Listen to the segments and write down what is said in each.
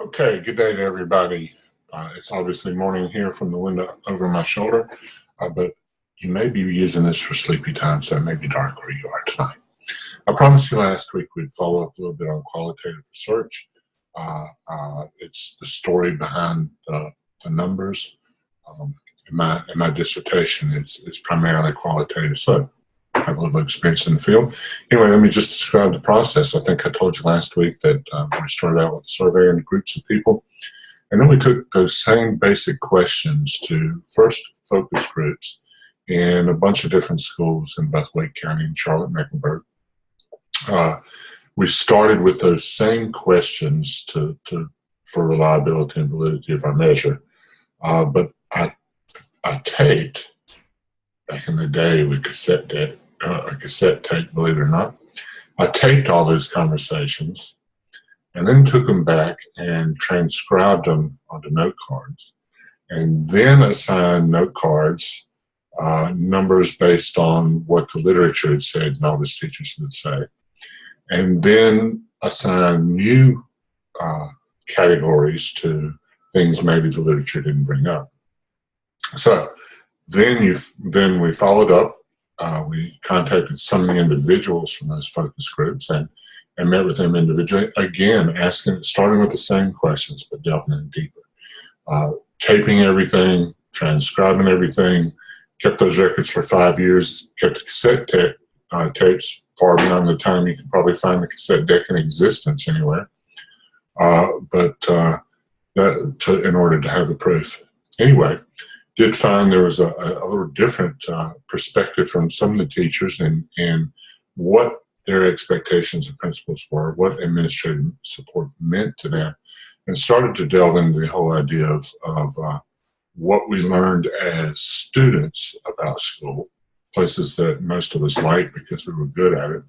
Okay, good day to everybody. It's obviously morning here from the window over my shoulder, but you may be using this for sleepy time, so it may be dark where you are tonight. I promised you last week we'd follow up a little bit on qualitative research. It's the story behind the numbers. In my dissertation, it's primarily qualitative, so I have a little experience in the field. Anyway, let me just describe the process. I think I told you last week that we started out with a survey in groups of people, and then we took those same basic questions to first focus groups in a bunch of different schools in both Wake County and Charlotte-Mecklenburg. We started with those same questions for reliability and validity of our measure, but I taped, back in the day with cassette tape, believe it or not. I taped all those conversations and then took them back and transcribed them onto note cards, and then assigned note cards numbers based on what the literature had said and all the teachers would say, and then assigned new categories to things maybe the literature didn't bring up. So then we followed up. We contacted some of the individuals from those focus groups and met with them individually, again, starting with the same questions, but delving in deeper. Taping everything, transcribing everything, kept those records for 5 years, kept the cassette tapes far beyond the time you could probably find the cassette deck in existence anywhere, in order to have the proof. Anyway, did find there was a little different perspective from some of the teachers and what their expectations of principals were, what administrative support meant to them, and started to delve into the whole idea of what we learned as students about school, places that most of us liked because we were good at it,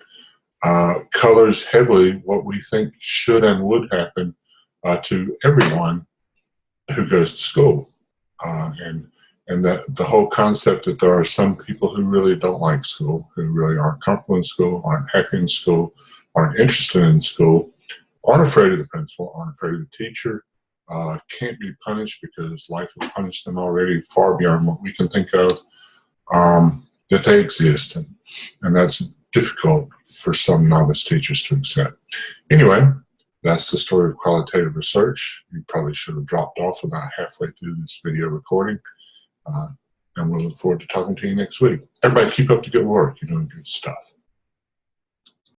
colors heavily what we think should and would happen to everyone who goes to school. And that the whole concept that there are some people who really don't like school, who really aren't comfortable in school, aren't happy in school, aren't interested in school, aren't afraid of the principal, aren't afraid of the teacher, can't be punished because life has punished them already far beyond what we can think of, that they exist. And that's difficult for some novice teachers to accept. Anyway, that's the story of qualitative research. You probably should have dropped off about halfway through this video recording. And we'll look forward to talking to you next week. Everybody keep up the good work. You're doing good stuff.